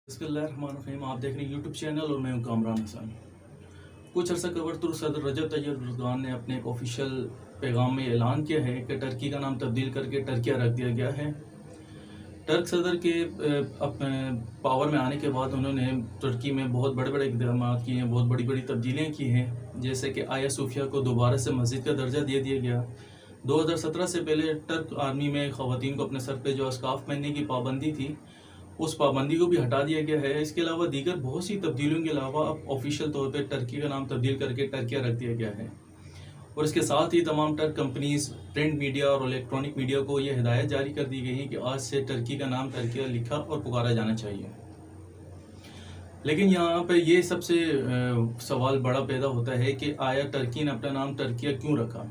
बिस्मिल्लाहिर्रहमानिर्रहीम। आप देख रहे हैं यूट्यूब चैनल और मैं हूं कामरान हसन। कुछ अर्सा कबर तुर्क सदर रजब तैयब एर्दोगान ने अपने एक ऑफिशियल पैगाम में ऐलान किया है कि टर्की का नाम तब्दील करके टर्किया रख दिया गया है। टर्क सदर के अपने पावर में आने के बाद उन्होंने तुर्की में बहुत बड़े बड़े इक़दाम किए हैं, बहुत बड़ी बड़ी तब्दीलियाँ की हैं, जैसे कि आया सूफिया को दोबारा से मस्जिद का दर्जा दे दिया गया। 2017 से पहले टर्क आर्मी में ख़वातीन को अपने सर पे जो स्कार्फ पहनने की पाबंदी थी, उस पाबंदी को भी हटा दिया गया है। इसके अलावा दीगर बहुत सी तब्दीलियों के अलावा अब ऑफिशियल तौर पर टर्की का नाम तब्दील करके टर्किया रख दिया गया है। और इसके साथ ही तमाम टर्क कंपनीज, प्रिंट मीडिया और इलेक्ट्रॉनिक मीडिया को यह हिदायत जारी कर दी गई है कि आज से टर्की का नाम टर्किया लिखा और पुकारा जाना चाहिए। लेकिन यहाँ पे ये सबसे सवाल बड़ा पैदा होता है कि आया टर्की ने अपना नाम टर्किया क्यों रखा।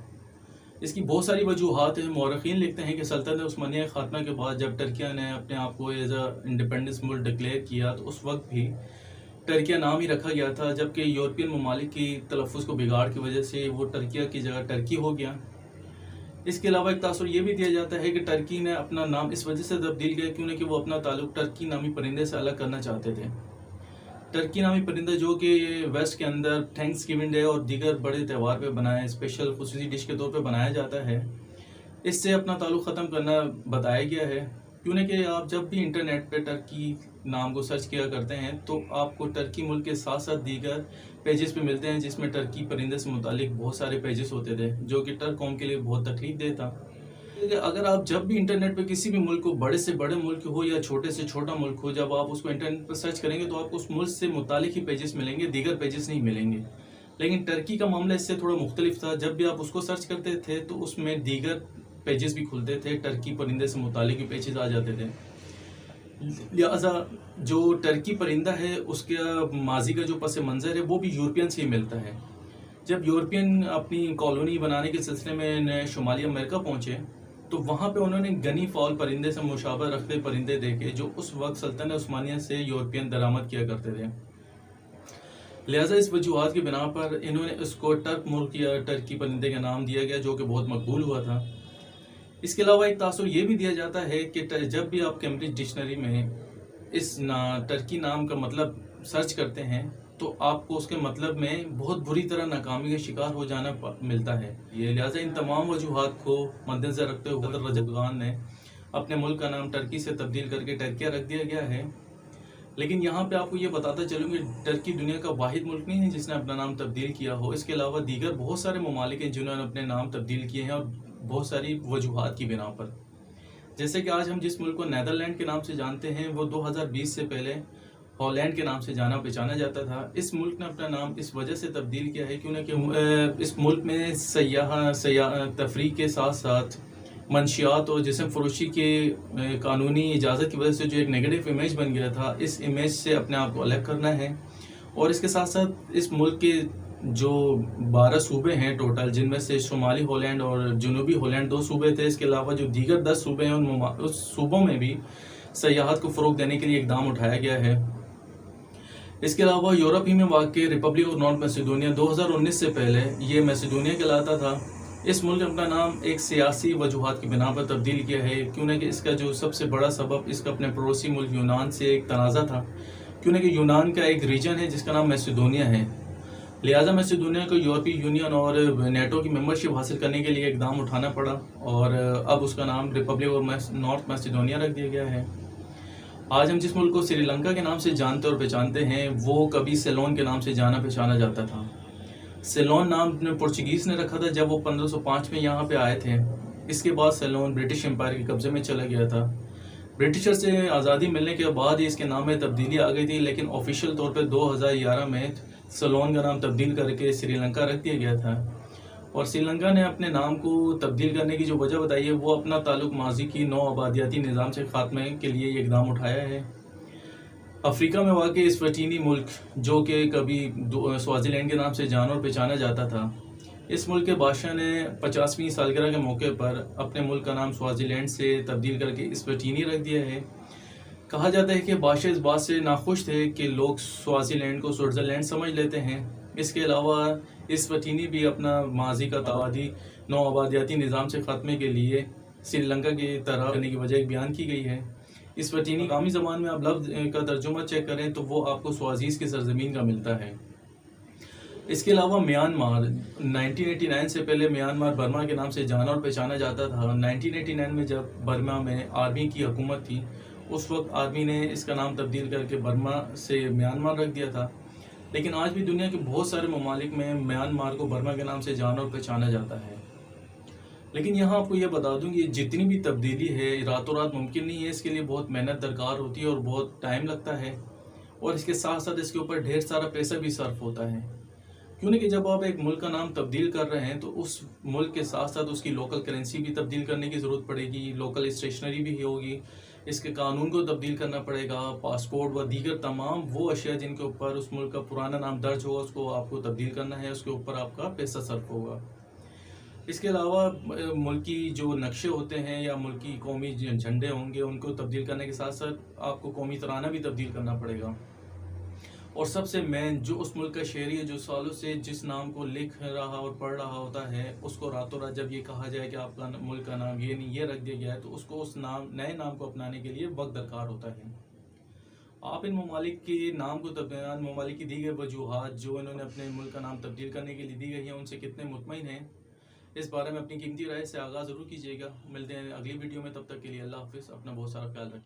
इसकी बहुत सारी वजूहात हैं। मौरखीन लिखते हैं कि सल्तनत उस्मानिया के खात्मा के बाद जब टर्किया ने अपने आप को एज अ इंडिपेंडेंस मुल्क डिक्लेयर किया तो उस वक्त भी टर्किया नाम ही रखा गया था, जबकि यूरोपियन ममालिक की तलफ़ुज़ को बिगाड़ की वजह से वो टर्किया की जगह टर्की हो गया। इसके अलावा एक तासुर ये भी दिया जाता है कि टर्की ने अपना नाम इस वजह से तब्दील किया क्योंकि वो अपना ताल्लुक टर्की नामी परिंदे से अलग करना चाहते थे। टर्की नामी परिंदा जो कि वेस्ट के अंदर थैंक्स गिविंग डे और दीगर बड़े त्यौहार पे बनाए स्पेशल खुसूसी डिश के तौर पे बनाया जाता है, इससे अपना ताल्लुक ख़त्म करना बताया गया है। क्योंकि आप जब भी इंटरनेट पे टर्की नाम को सर्च किया करते हैं तो आपको टर्की मुल्क के साथ साथ दीगर पेजेस पे मिलते हैं, जिसमें टर्की परिंदे से मुतालिक बहुत सारे पेजेस होते थे, जो कि टर्क कौम के लिए बहुत तकलीफ देह था। अगर आप जब भी इंटरनेट पे किसी भी मुल्क को, बड़े से बड़े मुल्क हो या छोटे से छोटा मुल्क हो, जब आप उसको इंटरनेट पर सर्च करेंगे तो आपको उस मुल्क से मुतालिक ही पेजेस मिलेंगे, दीगर पेजेस नहीं मिलेंगे। लेकिन टर्की का मामला इससे थोड़ा मुख्तलिफ था। जब भी आप उसको सर्च करते थे तो उसमें दीगर पेजेस भी खुलते थे, टर्की परिंदे से मुतालिक भी पेजेस आ जाते थे। लिहाजा जो टर्की परिंदा है उसका माजी का जो पस मंज़र है वो भी यूरोपियन से ही मिलता है। जब यूरोपियन अपनी कॉलोनी बनाने के सिलसिले में शुमाली अमेरिका पहुँचे तो वहाँ पे उन्होंने गनी फॉल परिंदे से मुशाबह रखते परिंदे देखे, जो उस वक्त सल्तनत उस्मानिया से यूरोपियन दरामद किया करते थे। लिहाजा इस वजूहात की बिना पर इन्होंने इसको टर्क मुल्क या टर्की परिंदे का नाम दिया गया, जो कि बहुत मकबूल हुआ था। इसके अलावा एक तासुर ये भी दिया जाता है कि जब भी आप कैम्ब्रिज डिक्शनरी में टर्की नाम का मतलब सर्च करते हैं तो आपको उसके मतलब में बहुत बुरी तरह नाकामी का शिकार हो जाना मिलता है। ये लिहाजा इन तमाम वजूहात को मद्देनजर रखते हुए सदर रजब एर्दोगान ने अपने मुल्क का नाम टर्की से तब्दील करके टर्किया रख दिया गया है। लेकिन यहाँ पे आपको ये बताता चलूँ कि टर्की दुनिया का वाहिद मुल्क नहीं है जिसने अपना नाम तब्दील किया हो। इसके अलावा दीगर बहुत सारे ममालिक हैं जिन्होंने अपने नाम तब्दील किए हैं और बहुत सारी वजूहात की बिना पर। जैसे कि आज हम जिस मुल्क को नीदरलैंड के नाम से जानते हैं वो 2020 से पहले हॉलैंड के नाम से जाना पहचाना जाता था। इस मुल्क ने अपना नाम इस वजह से तब्दील किया है क्योंकि इस मुल्क में सयाह तफरीक के साथ साथ मंशियात और जिस्म फरोशी के कानूनी इजाज़त की वजह से जो एक नेगेटिव इमेज बन गया था, इस इमेज से अपने आप को अलग करना है। और इसके साथ साथ इस मुल्क के जो 12 सूबे हैं टोटल, जिनमें से शुमाली हॉलैंड और जनूबी हॉलैंड 2 सूबे थे, इसके अलावा जो दीगर 10 सूबे हैं उस सूबों में भी सयाहत को फ़रोग देने के लिए इकदाम उठाया गया है। इसके अलावा यूरोप ही में वाक़ रिपब्लिक ऑफ नॉर्थ मैसेडोनिया 2019 से पहले ये मैसेडोनिया कहलाता था। इस मुल्क ने अपना नाम एक सियासी वजूहात की बिना पर तब्दील किया है क्योंकि इसका जो सबसे बड़ा सबब इसका अपने पड़ोसी मुल्क यूनान से एक तनाज़ा था, क्योंकि यूनान का एक रीजन है जिसका नाम मैसेडोनिया है। लिहाजा मैसेडोनिया को यूरोपीय यूनियन और नेटो की मेंबरशिप हासिल करने के लिए इकदाम उठाना पड़ा और अब उसका नाम रिपब्लिक ऑफ नॉर्थ मैसेडोनिया रख दिया गया है। आज हम जिस मुल्क को श्रीलंका के नाम से जानते और पहचानते हैं वो कभी सेलोन के नाम से जाना पहचाना जाता था। सेलोन नाम पुर्तगीज़ ने रखा था जब वो 1505 में यहाँ पे आए थे। इसके बाद सेलोन ब्रिटिश एम्पायर के कब्जे में चला गया था। ब्रिटिशर से आज़ादी मिलने के बाद ही इसके नाम में तब्दीली आ गई थी, लेकिन ऑफिशियल तौर पे 2011 में सेलोन का नाम तब्दील करके श्रीलंका रख दिया गया था। और श्रीलंका ने अपने नाम को तब्दील करने की जो वजह बताई है वो अपना ताल्लुक माजी की नौ आबादियाती निज़ाम से खात्मे के लिए ये इकदाम उठाया है। अफ्रीका में वाक़ इस्वाटिनी मुल्क, जो कि कभी स्वाज़ीलैंड के नाम से जाना और पहचाना जाता था, इस मुल्क के बादशाह ने 50वीं सालगिरह के मौके पर अपने मुल्क का नाम स्वाज़ीलैंड से तब्दील करके इस्वाटिनी रख दिया है। कहा जाता है कि बादशाह इस बात से नाखुश थे कि लोग स्वाज़ीलैंड को स्विट्ज़रलैंड समझ लेते हैं। इसके अलावा इस्वाटिनी भी अपना माजी का तबादी नौ आबादियाती निज़ाम से ख़त्मे के लिए श्रीलंका की तरह करने की वजह बयान की गई है। इस्वाटिनी मकामी ज़बान में आप लफ्ज़ का तर्जुमा चेक करें तो वो आपको स्वाज़ीज़ की सरज़मीन का मिलता है। इसके अलावा म्यांमार 1989 से पहले म्यांमार बर्मा के नाम से जाना और पहचाना जाता था। 1989 में जब बर्मा में आर्मी की हुकूमत थी, उस वक्त आर्मी ने इसका नाम तब्दील करके बर्मा से म्यांमार रख दिया था। लेकिन आज भी दुनिया के बहुत सारे ममालिक में म्यांमार को बर्मा के नाम से जाना और पहचाना जाता है। लेकिन यहाँ आपको ये बता दूँ कि जितनी भी तब्दीली है रातों रात मुमकिन नहीं है, इसके लिए बहुत मेहनत दरकार होती है और बहुत टाइम लगता है, और इसके साथ साथ इसके ऊपर ढेर सारा पैसा भी सर्फ होता है। क्यों नहीं कि जब आप एक मुल्क का नाम तब्दील कर रहे हैं तो उस मुल्क के साथ साथ उसकी लोकल करेंसी भी तब्दील करने की ज़रूरत पड़ेगी, लोकल स्टेशनरी भी होगी, इसके कानून को तब्दील करना पड़ेगा, पासपोर्ट व दीगर तमाम वो अशिया जिनके ऊपर उस मुल्क का पुराना नाम दर्ज होगा उसको आपको तब्दील करना है, उसके ऊपर आपका पैसा सर्फ होगा। इसके अलावा मुल्क की जो नक्शे होते हैं या मुल्क की कौमी झंडे होंगे उनको तब्दील करने के साथ साथ आपको कौमी तराना भी तब्दील करना पड़ेगा। और सबसे मेन जो उस मुल्क का शहरी है जो सालों से जिस नाम को लिख रहा और पढ़ रहा होता है, उसको रातों रात जब ये कहा जाए कि आपका मुल्क का नाम ये नहीं ये रख दिया गया है, तो उसको उस नए नाम को अपनाने के लिए वक्त दरकार होता है। आप इन ममालिक के नाम को ममालिक की दी गई वजूहात जो इन्होंने अपने मुल्क का नाम तब्दील करने के लिए दी गई हैं उनसे कितने मुतमईन हैं, इस बारे में अपनी कीमती राय से आगाज़ ज़रूर कीजिएगा। मिलते हैं अगली वीडियो में, तब तक के लिए अल्लाह हाफिज़। अपना बहुत सारा ख्याल रखें।